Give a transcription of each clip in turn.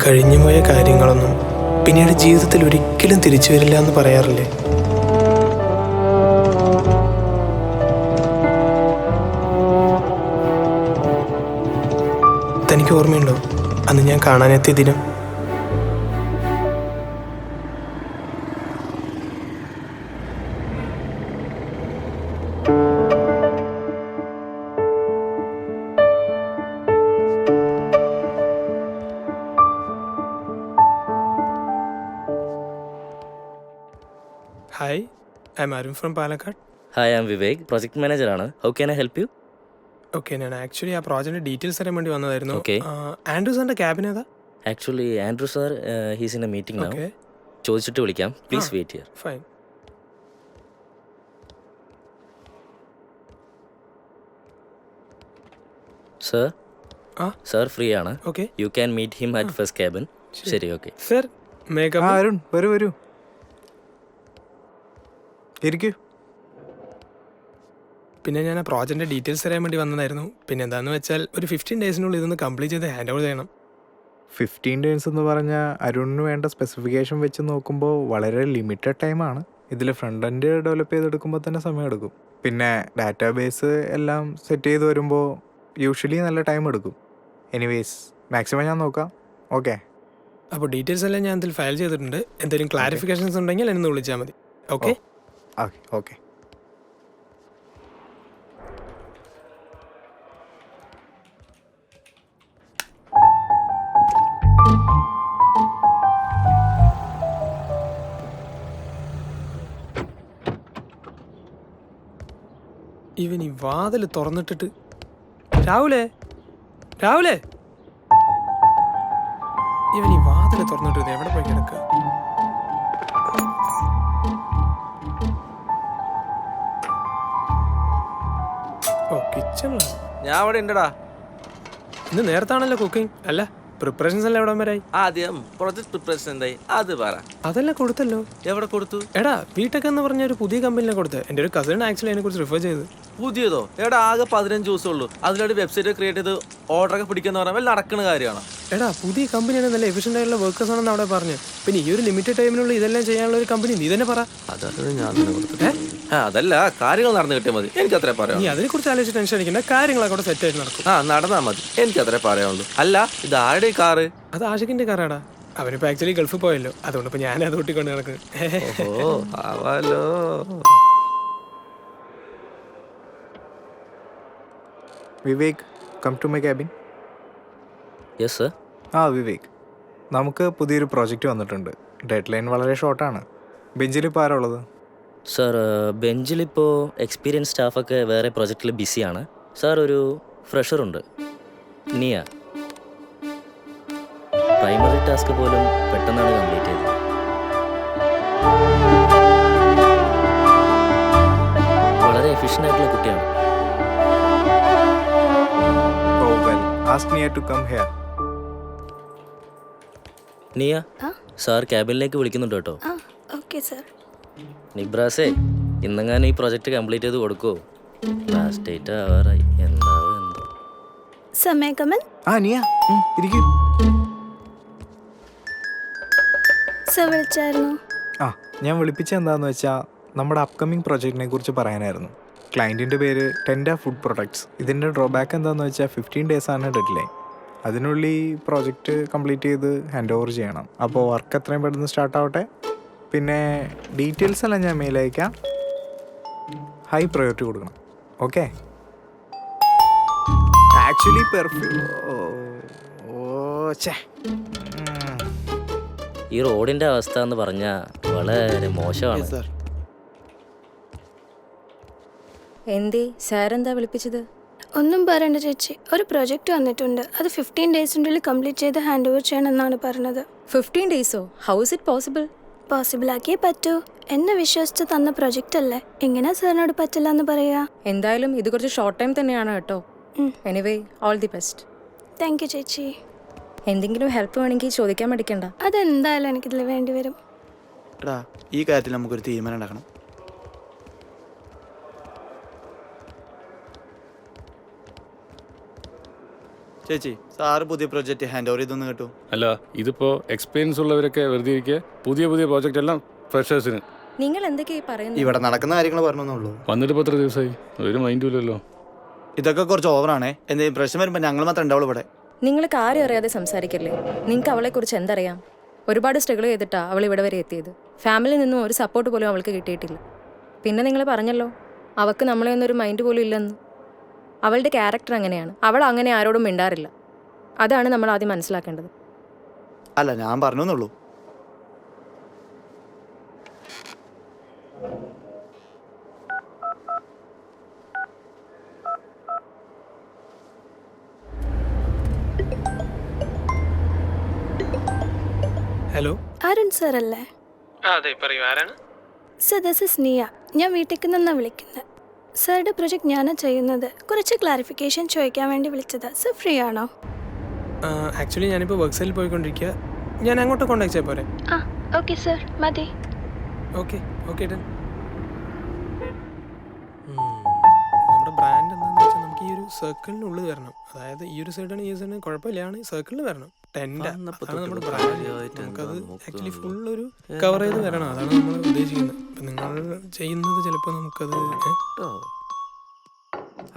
കഴിഞ്ഞുപോയ കാര്യങ്ങളൊന്നും പിന്നീട് ജീവിതത്തിൽ ഒരിക്കലും തിരിച്ചു വരില്ല എന്ന് പറയാറില്ലേ? തനിക്ക് ഓർമ്മയുണ്ടോ അന്ന് ഞാൻ കാണാനെത്തിയ ദിനം? Hi, I'm Arun from Palakkad. Hi, I'm Vivek, project manager ആണ്. How can I help you? Okay, ഞാൻ ആക്ച്വലി ആ പ്രോജക്റ്റിന്റെ ഡീറ്റെയിൽസ് അറിയാൻ വേണ്ടി വന്നതായിരുന്നു. Okay. ആൻഡ്രൂ സാറിന്റെ ക്യാബിൻ ഏതാ? Actually, Andrew sir, he's in a meeting now. Okay, ചോദിച്ചിട്ട് വിളിക്കാം. Please wait here. Fine. Sir, ആ sir free ആണ്. Okay You can meet him at first cabin. ശരി, okay. Sir, makeup. അരുൺ വരൂ വരൂ, ഇരിക്കൂ. പിന്നെ ഞാൻ ആ പ്രോജക്റ്റിന്റെ ഡീറ്റെയിൽസ് അറിയാൻ വേണ്ടി വന്നതായിരുന്നു. പിന്നെ എന്താണെന്ന് വെച്ചാൽ ഒരു 15 ഡേയ്സിനുള്ളിൽ ഇതൊന്ന് കംപ്ലീറ്റ് ചെയ്ത് ഹാൻഡ് ഓവർ ചെയ്യണം. 15 ഡേയ്സ് എന്ന് പറഞ്ഞാൽ അരുണിന് വേണ്ട സ്പെസിഫിക്കേഷൻ വെച്ച് നോക്കുമ്പോൾ വളരെ ലിമിറ്റഡ് ടൈമാണ്. ഇതിൽ ഫ്രണ്ട് എൻഡ് ഡെവലപ്പ് ചെയ്തെടുക്കുമ്പോൾ തന്നെ സമയമെടുക്കും. പിന്നെ ഡാറ്റാബേസ് എല്ലാം സെറ്റ് ചെയ്ത് വരുമ്പോൾ യൂഷ്വലി നല്ല ടൈം എടുക്കും. എനിവേസ് മാക്സിമം ഞാൻ നോക്കാം. ഓക്കെ അപ്പോൾ ഡീറ്റെയിൽസ് എല്ലാം ഞാൻ ഇതിൽ ഫയൽ ചെയ്തിട്ടുണ്ട്. എന്തെങ്കിലും ക്ലാരിഫിക്കേഷൻസ് ഉണ്ടെങ്കിൽ എന്നെ വിളിച്ചാൽ മതി. Okay, okay okay. ഇവൻ ഈ വാതിൽ തുറന്നിട്ടിട്ട് രാവിലെ രാവിലെ ഇവൻ ഈ വാതിൽ തുറന്നിട്ട് ഇത് എവിടെ പോയി കിടക്കുക? ഓ, കിച്ചണിലാണ്. ഞാൻ അവിടെ ഉണ്ടടാ. ഇന്ന് നേരത്താണല്ലോ കുക്കിംഗ്. അല്ല, പ്രിപ്പറേഷൻസ് എല്ലാം എവിടെ വരായി? ആദ്യം പ്രൊജക്ട് പ്രിപ്പറേഷൻ എന്തായി അത് പറ. അതെല്ലാം കൊടുത്തല്ലോ. എവിടെ കൊടുത്തു? എടാ, വീട്ടൊക്കെ എന്ന് പറഞ്ഞ ഒരു പുതിയ കമ്പനിയിലാണ് കൊടുത്തത്. എൻ്റെ ഒരു കസിൻ ആക്ച്വലി അതിനെ കുറിച്ച് റിഫർ ചെയ്ത്. പുതിയതോ? എടാ, ആകെ 15 ദിവസം ഉള്ളൂ. അതിലൊരു വെബ്സൈറ്റ് ക്രിയേറ്റ് ചെയ്ത് ഓർഡറൊക്കെ പിടിക്കാന്ന് പറഞ്ഞാൽ വല്ല നടക്കുന്ന കാര്യമാണ്. എടാ, പുതിയ കമ്പനിയാണ്, നല്ല എഫിഷ്യൻ്റ് ആയിട്ടുള്ള വർക്കേഴ്സ് ആണെന്ന് അവിടെ പറഞ്ഞു. പിന്നെ ഈ ഒരു ലിമിറ്റഡ് ടൈമിനുള്ളിൽ ഇതെല്ലാം ചെയ്യാനുള്ള ഒരു കമ്പനി നീ തന്നെ പറ. അതാണ് ഞാൻ അതല്ല, കാര്യങ്ങൾ നടന്നു കിട്ടിയാൽ മതി. എനിക്ക് അത്രേ പറയാം. നീ അതിനെ കുറിച്ച് ആലോചിച്ച് ടെൻഷൻ അടിക്കുന്ന കാര്യങ്ങളൊക്കെ അവിടെ സെറ്റ് ആയിട്ട് നടക്കും. നടന്നാ മതി. എനിക്ക് അത്രേ പറയാനുള്ളൂ. അല്ല, ഇത് ആരുടെ ഈ കാറ്? അത് ആഷിഖിന്റെ കാറാടാ. അവനിപ്പോ ആക്ച്വലി ഗൾഫിൽ പോയല്ലോ, അതുകൊണ്ട് ഇപ്പൊ ഞാൻ അത് കൂട്ടിക്കൊണ്ട് നടക്കുന്നത്. ഓ ആവാലോ. Vivek, come to my cabin. Yes, sir. Vivek, നമുക്ക് പുതിയൊരു പ്രോജക്റ്റ് വന്നിട്ടുണ്ട്. ഡെഡ് ലൈൻ വളരെ ഷോർട്ടാണ്. ബെഞ്ചിൽ ഇപ്പോൾ ആരാ ഉള്ളത്? സർ, ബെഞ്ചിലിപ്പോൾ എക്സ്പീരിയൻസ് സ്റ്റാഫൊക്കെ വേറെ പ്രൊജക്റ്റിൽ ബിസിയാണ്. സാർ, ഒരു ഫ്രഷറുണ്ട്, നിയ. പ്രൈമറി ടാസ്ക് പോലും പെട്ടെന്നാണ് കംപ്ലീറ്റ് ചെയ്തത്. വളരെ എഫിഷ്യൻ്റ് ആയിട്ടുള്ള കുട്ടിയാണ്. Oh well, ask Nia to come here. നിയ, സാർ ക്യാബിനിലേക്ക് വിളിക്കുന്നുണ്ട് കേട്ടോ. Okay sir. നിബ്രാസേ, ഇന്നെങ്ങാനും ഈ പ്രൊജക്റ്റ് കംപ്ലീറ്റ് ചെയ്ത് കൊടുക്കുമോ? ലാസ്റ്റ് ഡേറ്റ് ആവാറായി. എന്താവോ എന്തോ. Sir, may come in? Niya ഇരിക്കൂ. സർ വിളിച്ചായിരുന്നു? ഞാൻ വിളിപ്പിച്ചത് എന്താണെന്ന് വെച്ചാൽ നമ്മുടെ അപ്കമിങ് പ്രൊജക്റ്റിനെ കുറിച്ച് പറയാനായിരുന്നു. ക്ലയൻറ്റിൻ്റെ പേര് ടെൻഡ ഫുഡ് പ്രൊഡക്ട്സ്. ഇതിൻ്റെ ഡ്രോബാക്ക് എന്താണെന്ന് വെച്ചാൽ 15 ഡേയ്സാണ് ഡെഡ് ലൈൻ. അതിനുള്ളിൽ പ്രോജക്റ്റ് കംപ്ലീറ്റ് ചെയ്ത് ഹാൻഡ് ഓവർ ചെയ്യണം. അപ്പോൾ വർക്ക് എത്രയും പെട്ടെന്ന് സ്റ്റാർട്ട് ആവട്ടെ. പിന്നെ ഡീറ്റെയിൽസ് എല്ലാം ഞാൻ മെയിൽ അയക്കാം. ഹൈ പ്രയോറിറ്റി കൊടുക്കണം. ഓക്കെ? ആക്ച്വലി ഈ റോഡിൻ്റെ അവസ്ഥ എന്ന് പറഞ്ഞാൽ വളരെ മോശമാണ്. എന്തേ സാരെന്താ വിളിപ്പിച്ചത്? ഒന്നും പറയണ്ട ചേച്ചി, ഒരു പ്രൊജക്റ്റ് വന്നിട്ടുണ്ട്. അത് 15 ഡേയ്സിനുള്ളിൽ കംപ്ലീറ്റ് ചെയ്ത് ഹാൻഡ് ഓവർ ചെയ്യണമെന്നാണ് പറഞ്ഞത്. 15 ഡേയ്സോ? How is it possible? Possible ആക്കിയേ പറ്റൂ. എന്നെ വിശ്വസിച്ച് തന്ന പ്രൊജക്റ്റ് അല്ലേ, എങ്ങനെ സാറിനോട് പറ്റില്ല എന്ന് പറയാ? എന്തായാലും ഇത് കുറച്ച് ഷോർട്ട് ടൈം തന്നെയാണ് കേട്ടോ. Anyway, all the best. Thank you ചേച്ചി. എന്തെങ്കിലും ഹെൽപ്പ് വേണമെങ്കിൽ ചോദിക്കാൻ മടിക്കണ്ട. അതെന്തായാലും എനിക്കിതിൽ വേണ്ടി വരും. എടാ, ഈ കാര്യത്തിൽ നമുക്കൊരു തീരുമാനം ഉണ്ടാക്കണം. ചേച്ചി സാറ് പുതിയ പ്രൊജക്റ്റ് ഹാൻഡ് ഓവർ ചെയ്തൊന്ന് കേട്ടു. അല്ല ഇതിപ്പോ എക്സ്പീരിയൻസ് ഉള്ളവരൊക്കെ വെറുതെ ഇരിക്കുക, പുതിയ പുതിയ പ്രോജക്റ്റ് എല്ലാം ഫ്രഷേഴ്സിന്. നിങ്ങൾ എന്തൊക്കെയായി പറയുന്നത്? ഇവിടെ നടക്കുന്ന കാര്യങ്ങൾ പറഞ്ഞെന്നുള്ളൂ. വന്നിട്ട് ഇപ്പോൾ എത്ര ദിവസമായി? ഒരു മൈൻഡും ഇല്ലല്ലോ. ഇതൊക്കെ കുറച്ച് ഓവറാണേ. എന്തെങ്കിലും പ്രശ്നം വരുമ്പോൾ ഞങ്ങൾ മാത്രം ഉണ്ടാവുള്ളൂ ഇവിടെ. നിങ്ങൾ കാര്യം അറിയാതെ സംസാരിക്കല്ലേ. നിങ്ങൾക്ക് അവളെക്കുറിച്ച് എന്തറിയാം? ഒരുപാട് സ്ട്രഗിൾ ചെയ്തിട്ടാ അവൾ ഇവിടെ വരെ എത്തിയത്. ഫാമിലിയിൽ നിന്നും ഒരു സപ്പോർട്ട് പോലും അവൾക്ക് കിട്ടിയിട്ടില്ല. പിന്നെ നിങ്ങൾ പറഞ്ഞല്ലോ അവൾക്ക് നമ്മളെ ഒന്നൊരു മൈൻഡ് പോലും ഇല്ലെന്ന്. അവളുടെ ക്യാരക്ടർ അങ്ങനെയാണ്. അവൾ അങ്ങനെ ആരോടും മിണ്ടാറില്ല. അതാണ് നമ്മൾ ആദ്യം മനസ്സിലാക്കേണ്ടത്. അല്ല, ഞാൻ പറഞ്ഞെന്നുള്ളൂ. ഹലോ, അരുൺ സർ അല്ലേ? അതെ പറയൂ, ആരാണ്? സർ, ദിസ് ഇസ് നിയ. ഞാൻ വീട്ടിൽ നിന്നാണ് വിളിക്കുന്നത്. സാറുടെ പ്രൊജക്റ്റ് ഞാനാണ് ചെയ്യുന്നത്. കുറച്ച് ക്ലാരിഫിക്കേഷൻ ചോദിക്കാൻ വേണ്ടി വിളിച്ചതാ. സർ ഫ്രീ ആണോ? ആക്ച്വലി ഞാനിപ്പോൾ വർക്ക് സൈഡിൽ പോയിക്കൊണ്ടിരിക്കുക. ഞാൻ അങ്ങോട്ട് കോണ്ടാക്ട് ചെയ്യാൻ പോരെ? ആ ഓക്കെ സർ, മതി. Okay okay done. നമ്മുടെ ബ്രാൻഡ് എന്താണെന്ന് വെച്ചാൽ നമുക്ക് ഈ ഒരു സർക്കിളിനുള്ളിൽ വരണം. അതായത് ഈ ഒരു സൈഡാണ്, ഈ സൈഡിന് കുഴപ്പമില്ലാണ്, ഈ സർക്കിളിൽ വരണം. ടെൻ്റ് അതാണ് നമ്മുടെ ബ്രാൻഡ്. നമുക്കത് ആക്ച്വലി ഫുൾ ഒരു കവർ ചെയ്ത് വരണം. അതാണ് നമ്മൾ ഉദ്ദേശിക്കുന്നത്. ഇപ്പം നിങ്ങൾ ചെയ്യുന്നത് ചിലപ്പോൾ നമുക്കത്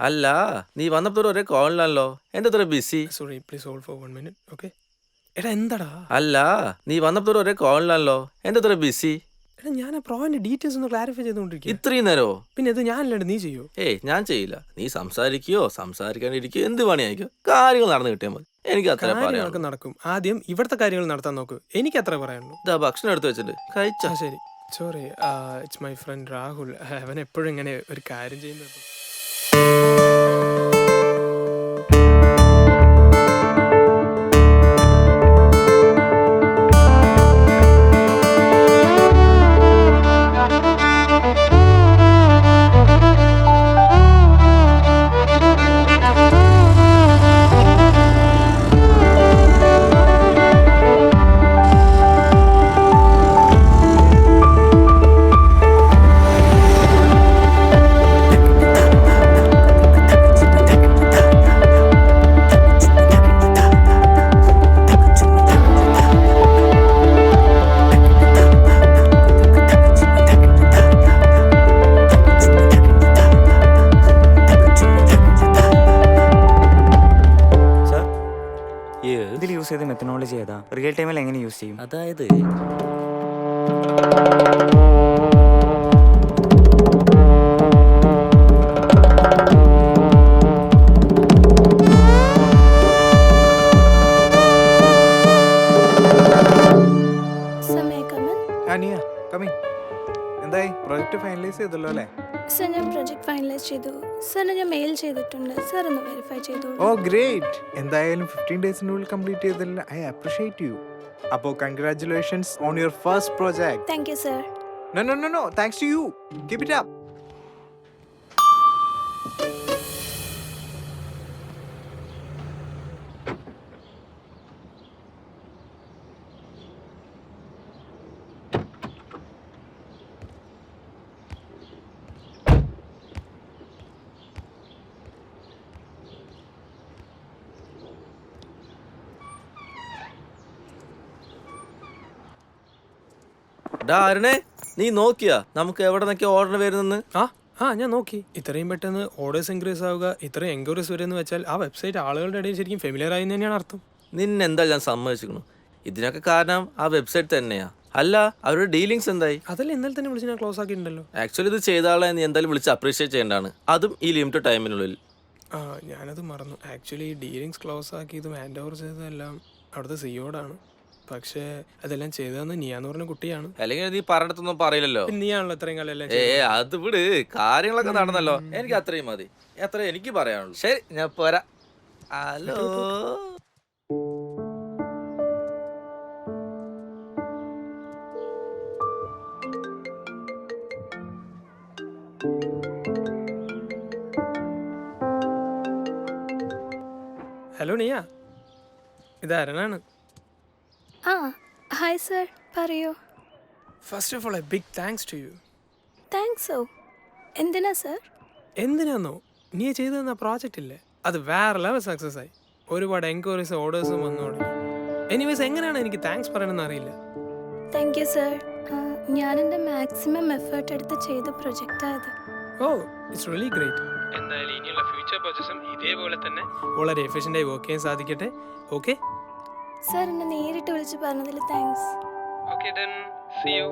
അല്ല, നീ വന്നപ്പോൾ ഒരേ കോളിലാണല്ലോ, എന്താ busy? Sorry, please hold for 1 minute. Okay. എടാ എന്താടാ? അല്ല, നീ വന്നപ്പോൾ ഒരേ കോളിലാണല്ലോ, എന്താ ബിസി? എടാ ഞാൻ ആ പ്രോവിൻ്റെ ഡീറ്റെയിൽസ് ഒന്ന് ക്ലാരിഫൈ ചെയ്തുകൊണ്ടിരിക്കുക. ഇത്രയും നേരമോ? പിന്നെ ഇത് ഞാനല്ലാണ്ട് നീ ചെയ്യോ? ഏയ്, ഞാൻ ചെയ്യില്ല. നീ സംസാരിക്കുകയോ സംസാരിക്കാണ്ടിരിക്കുകയോ എന്ത് പണിയായിരിക്കും, കാര്യങ്ങൾ നടന്നു കിട്ടിയാൽ മതി. എനിക്ക് അത്ര പറയാം. കാര്യങ്ങളൊക്കെ നടക്കും. ആദ്യം ഇവിടുത്തെ കാര്യങ്ങൾ നടത്താൻ നോക്ക്. എനിക്ക് അത്ര പറയാനുള്ളൂ. ഇതാ ഭക്ഷണം എടുത്ത് വെച്ചിട്ട് കഴിച്ചാ. ശരി. Sorry, it's my friend Rahul. അവൻ എപ്പോഴും ഇങ്ങനെ ഒരു കാര്യം ചെയ്യുന്നത്. ഇതിൽ യൂസ് ചെയ്ത മെത്തനോളജി ഏതാ? റിയൽ ടൈമിൽ എങ്ങനെ യൂസ് ചെയ്യും? അതായത് അനിയ കമ്മിങ്. എന്തായി? പ്രൊജക്റ്റ് ഫൈനലൈസ് ചെയ്തല്ലോ അല്ലേ? സർ, ഞാൻ പ്രൊജക്ട് ഫൈനലൈസ് ചെയ്തു. സാറിന് ഞാൻ മെയിൽ ചെയ്തിട്ടുണ്ട്. സാർ ഒന്ന് വെരിഫൈ ചെയ്തോളൂ. ഓ ഗ്രേറ്റ്. എന്തായാലും 15 ഡേയ്സിനുള്ളിൽ കംപ്ലീറ്റ് ചെയ്തതിൽ ഐ അപ്രിഷിയേറ്റ് യു. അപ്പോൾ congratulations on your first project. Thank you sir. No, thanks to you. Keep it up. അരുണേ, നീ നോക്കിയാ നമുക്ക് എവിടെ നിന്നൊക്കെ ഓർഡർ വരുന്നെന്ന്? ഞാൻ നോക്കി. ഇത്രയും പെട്ടെന്ന് ഓർഡേഴ്സ് ഇൻക്രീസ് ആവുക, ഇത്രയും എൻക്വയറീസ് വരുമെന്ന് വെച്ചാൽ ആ വെബ്സൈറ്റ് ആളുകളുടെ ഇടയിൽ ശരിക്കും ഫെമിലിയർ ആയി തന്നെയാണ് അർത്ഥം. നിന്നെന്താ ഞാൻ സമ്മതിച്ചിരിക്കണു. ഇതിനൊക്കെ കാരണം ആ വെബ്സൈറ്റ് തന്നെയാ. അല്ല, അവരുടെ ഡീലിങ്സ് എന്തായി? അതല്ല ഇന്നലെ തന്നെ വിളിച്ച് ഞാൻ ക്ലോസ് ആക്കിയിട്ടുണ്ടല്ലോ. ആക്ച്വലി ഇത് ചെയ്ത ആളെ നീ എന്തായാലും വിളിച്ച് അപ്രീഷിയേറ്റ് ചെയ്യേണ്ടതാണ്, അതും ഈ ലിമിറ്റഡ് ടൈമിനുള്ളിൽ. ഞാനത് മറന്നു. ആക്ച്വലി ഡീലിങ്സ് ക്ലോസ് ആക്കിയതും ഹാൻഡ് ഓവർ ചെയ്തതെല്ലാം അവിടുത്തെ സിയോടാണ്. പക്ഷേ അതെല്ലാം ചെയ്തതെന്ന് നീയാന്ന് പറഞ്ഞ കുട്ടിയാണ്. അല്ലെങ്കിൽ നീ പറഞ്ഞിടത്തൊന്നും പറയില്ലല്ലോ. നീയാണല്ലോ ഇത്രയും കാലം എല്ലാം. അത് വിട്, കാര്യങ്ങളൊക്കെ നടന്നല്ലോ. എനിക്ക് അത്രയും മതി, അത്ര എനിക്ക് പറയാനുള്ളൂ. ശരി, ഞാൻ പോരാ. ഹലോ, ഹലോ നിയ, ഇത് അരുണാണ്. ഹായ് സർ, പറയൂ. First of all a big thanks to you. താങ്ക്സോ? എന്തിനാ സർ? എന്തിനാന്നോ, നീ ചെയ്തു തന്ന പ്രോജക്റ്റ് ഇല്ലേ, അത് വേറെ ലെവൽ സക്സസ് ആയി. ഒരുപാട് എൻക്വയറീസ് ഓർഡേഴ്സും വന്നു തുടങ്ങി. എനിവേസ് എങ്ങനെയാണ് എനിക്ക് താങ്ക്സ് പറയണമെന്ന് അറിയില്ല. Thank you sir. ഞാൻ എൻ്റെ മാക്സിമം എഫേർട്ട് എടുത്ത് ചെയ്ത പ്രൊജക്റ്റായത്. ഓ ഇറ്റ്സ് റിയലി ഗ്രേറ്റ്. എന്തായാലും ഇനിയുള്ള ഫ്യൂച്ചർ പ്രോജക്ട്സും ഇതേപോലെ തന്നെ വളരെ എഫിഷ്യൻ്റായി വർക്ക് ചെയ്യാൻ സാധിക്കട്ടെ. ഓക്കെ സർ, എന്നെ നേരിട്ട് വിളിച്ച് പറഞ്ഞതിൽ thanks. Okay then see you.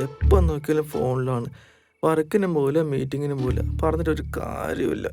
എപ്പോൾ നോക്കിയാലും ഫോണിലാണ്. വർക്കിനും പോകില്ല, മീറ്റിങ്ങിനും പോകില്ല. പറഞ്ഞിട്ടൊരു കാര്യമില്ല.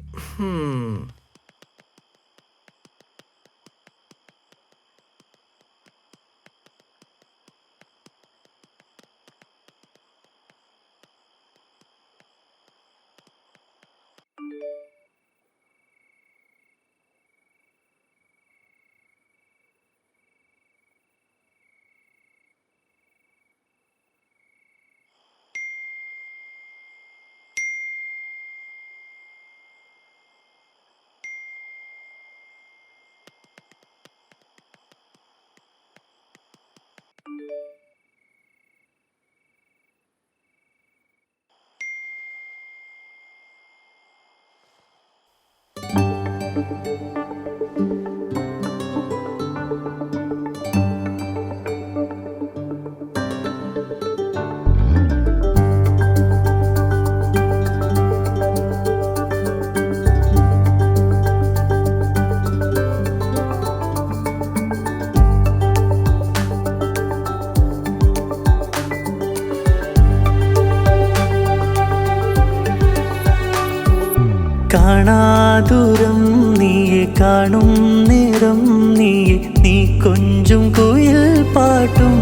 കാണാദൂരം നീയെ കാണും നേരം നീയെ നീ കൊഞ്ചും കുയിൽ പാട്ടും.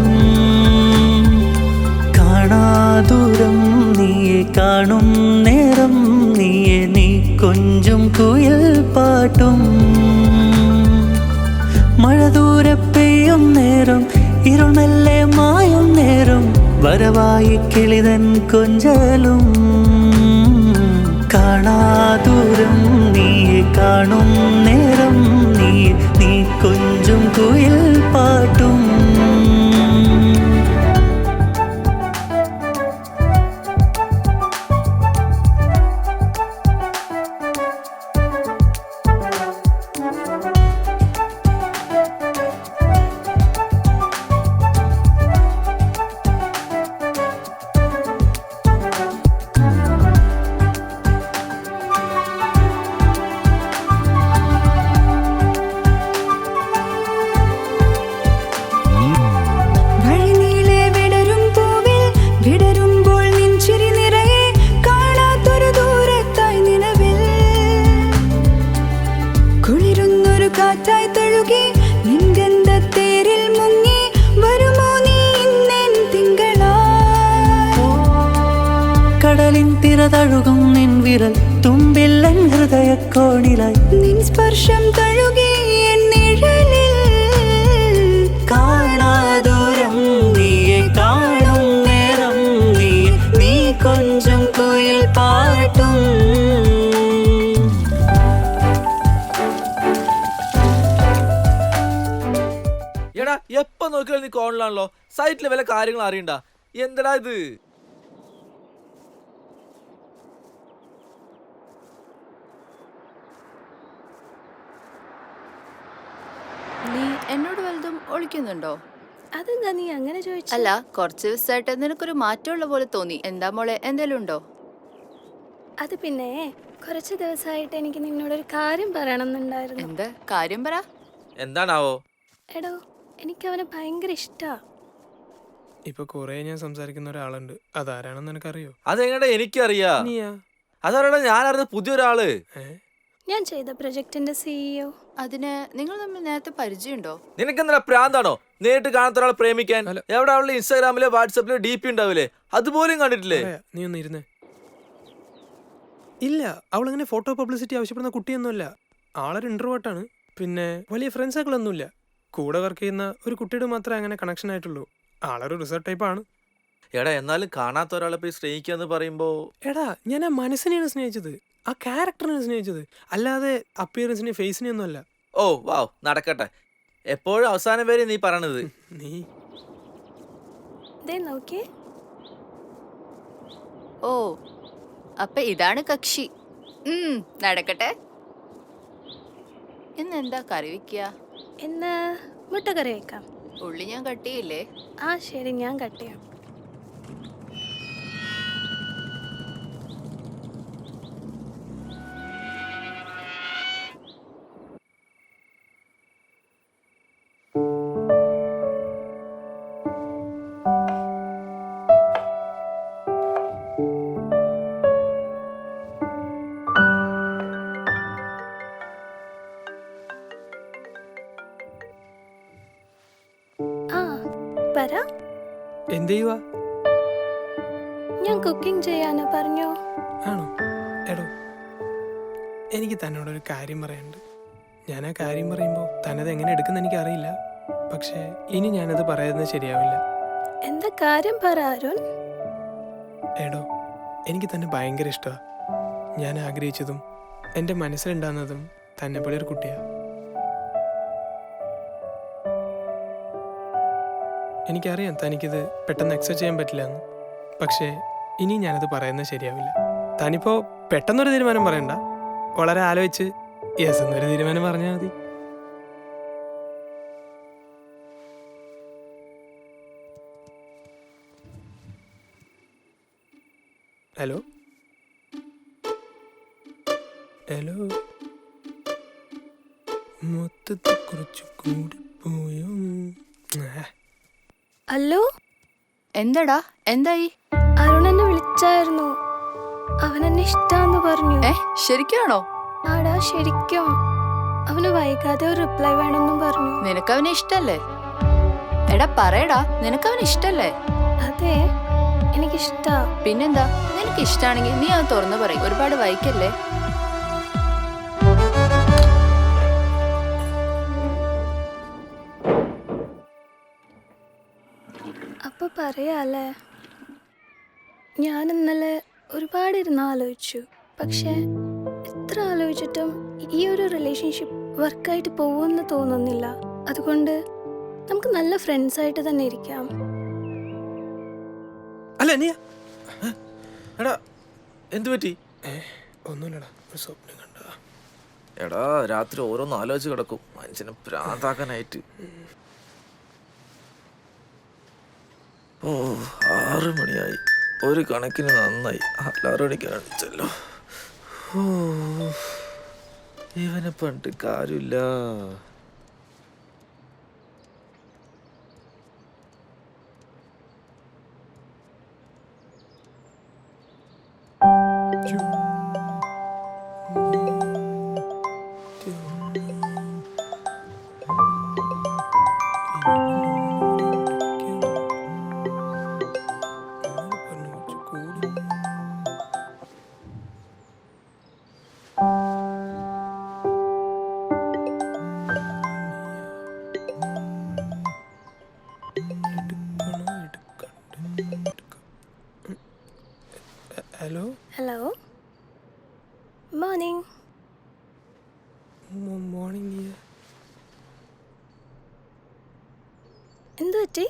കാണാദൂരം നീയെ കാണും നേരം നീയെ നീ കൊഞ്ചും കുയിൽ പാട്ടും. മഴ ദൂരെ പെയ്യും നേരം ഇരുൾ മെല്ലെ മായും നേരം വരവായി കിളിതൻ കൊഞ്ചലും. കാണാദൂരം നീയെ കാണും നേരം നീയെ നീ കൊഞ്ചും കുയിൽ പാട്ടും. തഴുകി നിൻഗന്ധ തേരിൽ മുങ്ങി വരുമോ നീ ഇന്നെൻ തിങ്കളായി കടലിൻ തിരതഴുകും നിൻ വിരൽ തുമ്പില്ലൻ ഹൃദയക്കോണിലായി നിൻ സ്പർശം തഴുകി എൻ നിഴലിൽ കാണാദൂരം നീയെ കാണും നേരം നീ കൊഞ്ചും കുയിൽ പാട്ടും എടാ എപ്പോ നോക്കിയാലും നീ കോണിലാണല്ലോ. സൈറ്റിലെ വല്ല കാര്യങ്ങൾ അറിയണ്ട. എന്തടാ ഇത്? നീ എന്നോട് വലുതും ഒളിക്കുന്നുണ്ടോ? അതെന്താ നീ അങ്ങനെ ചോദിച്ചു? അല്ല, കുറച്ച് ദിവസമായിട്ട് നിനക്കൊരു മാറ്റമുള്ള പോലെ തോന്നി. എന്താ മോളെ, എന്തേലും ഉണ്ടോ? അത് പിന്നെ കുറച്ച് ദിവസമായിട്ട് എനിക്ക് നിന്നോടൊരു കാര്യം പറയണമെന്നുണ്ടായിരുന്നു. എന്ത് കാര്യം പറ. എന്താണാവോ? എടോ, എനിക്ക് അവനെ ഭയങ്കര ഇഷ്ടാ. ഇപ്പൊ കുറെ ഞാൻ സംസാരിക്കുന്ന ഒരാളുണ്ട്. അതാരാണെന്ന് നിനക്കറിയോ? അതെങ്ങനെ എനിക്കറിയാ. നീയാ? അതറിയണ ഞാൻ അറിയുന്ന പുതിയൊരാള്. ഞാൻ ചെയ്ത പ്രൊജക്ടിന്റെ CEO. അതിന് നിങ്ങൾ തമ്മിൽ നേരത്തെ പരിചയമുണ്ടോ? നിനക്കെന്താ പ്രാന്താണോ നേരിട്ട് കാണാത്ത ഒരാളെ പ്രേമിക്കാൻ? എവിടെ അവളുടെ ഇൻസ്റ്റാഗ്രാമിലെ വാട്സാപ്പിലെ DP ഉണ്ടാവില്ലേ, അതുപോലും കണ്ടിട്ടില്ലേ? നീ ഒന്ന് ഇരുന്നേ. ഇല്ല, അവളങ്ങനെ ഫോട്ടോ പബ്ലിസിറ്റി ആവശ്യപ്പെടുന്ന കുട്ടിയൊന്നുമല്ല. ആളൊരു ഇൻട്രോവേർട്ടാണ്. പിന്നെ വലിയ ഫ്രണ്ട്സ് സർക്കിളൊന്നുമില്ല. കൂടെ വർക്ക് ചെയ്യുന്ന ഒരു കുട്ടിയോട് മാത്രമേ അങ്ങനെ കണക്ഷൻ ആയിട്ടുള്ളൂ. ആളൊരു റിസർട്ട് ടൈപ്പാണ്. എടാ, എന്നാലും കാണാത്ത ഒരാളെ പോയി സ്നേഹിക്കാന്ന് പറയുമ്പോ. എടാ, ഞാൻ ആ മനസ്സിനെയാണ് സ്നേഹിച്ചത്, ആ ക്യാരക്ടറിനെ സ്നേഹിച്ചത്, അല്ലാതെ അപ്പിയറൻസിനെ ഫേസിനെ ഒന്നും അല്ല. ഓ വാവ്, നടക്കട്ടെ. എപ്പോഴും അവസാനം വരെ നീ പറയണത്. നീ നോക്കിയേ. ഓ, അപ്പൊ ഇതാണ് കക്ഷി. നടക്കട്ടെ. ഇന്ന് എന്താ കറി വെക്കുക? ഇന്ന് മുട്ടക്കറി വെക്കാം. ഉള്ളി ഞാൻ കട്ട് ചെയ്യില്ലേ? ആ ശരി, ഞാൻ കട്ട് ചെയ്യാം. എന്ത് ചെയ്യുവാ? ഞാൻ കുക്കിംഗ് ചെയ്യാനാ. പറഞ്ഞോ. ആണോ? എടോ, എനിക്ക് തന്നോടൊരു കാര്യം പറയാനുണ്ട്. ഞാൻ ആ കാര്യം പറയുമ്പോൾ തന്നത് എങ്ങനെ എടുക്കുന്ന എനിക്കറിയില്ല. പക്ഷേ ഇനി ഞാനത് പറയുന്നത് ശരിയാവില്ല. എന്താ കാര്യം പറ അരുൺ. എടോ, എനിക്ക് തന്നെ ഭയങ്കര ഇഷ്ടമാണ്. ഞാൻ ആഗ്രഹിച്ചതും എൻ്റെ മനസ്സിലുണ്ടാകുന്നതും തന്നെ പോലെ ഒരു കുട്ടിയാണ്. എനിക്കറിയാം തനിക്കിത് പെട്ടെന്ന് അക്സെപ്റ്റ് ചെയ്യാൻ പറ്റില്ല എന്ന്. പക്ഷേ ഇനി ഞാനത് പറയുന്നത് ശരിയാവില്ല. താനിപ്പോൾ പെട്ടെന്നൊരു തീരുമാനം പറയണ്ട. വളരെ ആലോചിച്ച് യെസ് എന്നൊരു തീരുമാനം പറഞ്ഞാൽ മതി. ഹലോ ഹലോ, മൊത്തത്തെ കുറിച്ച് കൂടിപ്പോയോ? ഹലോ, എന്താടാ, എന്തായി? അരുൺ എന്നെ വിളിച്ചായിരുന്നു. അവൻ എന്നെ ഇഷ്ടാന്ന് പറഞ്ഞു. ശരിക്കാണോ? ആടാ, ശരിക്കും. അവന് വൈകാതെ ഒരു റിപ്ലൈ വേണമെന്നും പറഞ്ഞു. നിനക്കവനെ ഇഷ്ടല്ലേ? എടാ പറയടാ, നിനക്കവനെ ഇഷ്ടല്ലേ? അതെ, എനിക്കിഷ്ടാ. പിന്നെന്താ, നിനക്ക് ഇഷ്ടാണെങ്കിൽ നീ അത് തുറന്നു പറയും. ഒരുപാട് വൈകല്ലേ. അപ്പൊ പറയാല്ലേ, ഞാൻ ഇന്നലെ ഒരുപാട് ഇരുന്ന് ആലോചിച്ചു. പക്ഷെ എത്ര ആലോചിച്ചിട്ടും ഈ ഒരു റിലേഷൻഷിപ്പ് വർക്കായിട്ട് പോകുമെന്ന് തോന്നുന്നില്ല. അതുകൊണ്ട് നമുക്ക് നല്ല ഫ്രണ്ട്സ് ആയിട്ട് തന്നെ ഇരിക്കാം. അല്ല നീ എടാ, എന്തു പറ്റി? ഒന്നുമില്ലടാ, ഒരു സ്വപ്നം കണ്ട. എടാ, രാത്രി ഓരോന്ന് ആലോചിച്ച് കിടക്കും മനുഷ്യനെ പ്രാന്താക്കാനായിട്ട്. ഓ, 6 മണിയായി. ഒരു കണക്കിന് നന്നായി അലാറം അടിക്കാൻ കാണിച്ചല്ലോ. ഓ, ഇവനെ പണ്ട് കാര്യമില്ല. Hello hello morning. മോർണിംഗ് നീയ. എന്തു പറ്റി?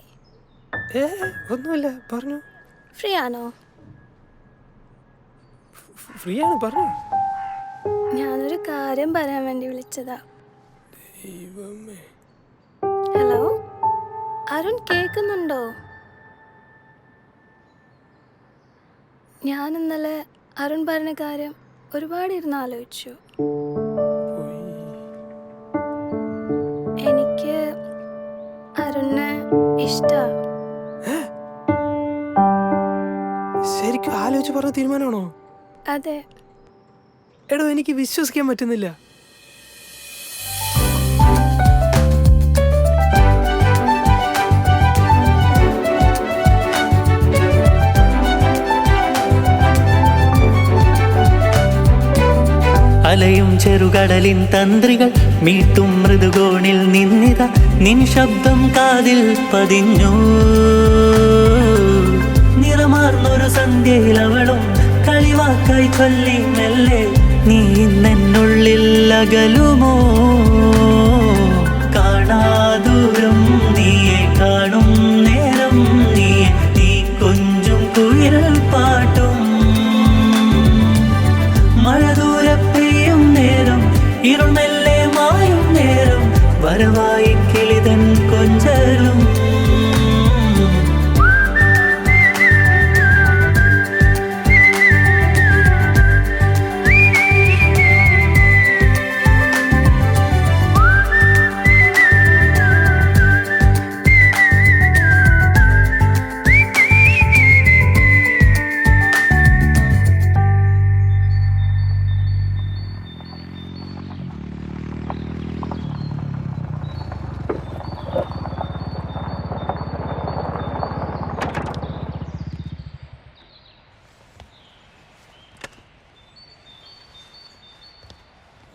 ഒന്നുമില്ല, പറഞ്ഞു. ഫ്രീ ആണോ? ഫ്രീ ആണ്, പറഞ്ഞു. ഞാനൊരു കാര്യം പറയാൻ വേണ്ടി വിളിച്ചതാ. ദൈവമേ. ഹലോ അരുൺ, കേൾക്കുന്നുണ്ടോ? ഞാൻ ഇന്നലെ അരുൺ പറഞ്ഞ കാര്യം ഒരുപാട് ഇരുന്ന് ആലോചിച്ചു. എനിക്ക് അരുണിനെ ഇഷ്ടാ. ശരിക്കും ആലോചിച്ച് പറഞ്ഞ തീരുമാനമാണോ? അതെ. എടോ, എനിക്ക് വിശ്വസിക്കാൻ പറ്റുന്നില്ല. അലയും ചെറുകടലിൻ തന്ത്രികൾ മീട്ടും മൃദുകോണിൽ നിന്നിത നിൻ ശബ്ദം കാതിൽ പതിഞ്ഞു. നിറമാർന്നൊരു സന്ധ്യയിൽ അവളും കളിവാക്കായി ചൊല്ലി മെല്ലെ, നീ ഇന്നെന്നുള്ളിൽ അകലുമോ? കാണാദൂരം നീയെ കാണും നേരം നീയെ, നീ കൊഞ്ചും കുയിൽ പാട്ടും. മഴ ദൂരെ പെയ്യും നേരം, ഇരുൾ മെല്ലെ മായും നേരം, വരവായി കിളിതൻ കൊഞ്ചലും.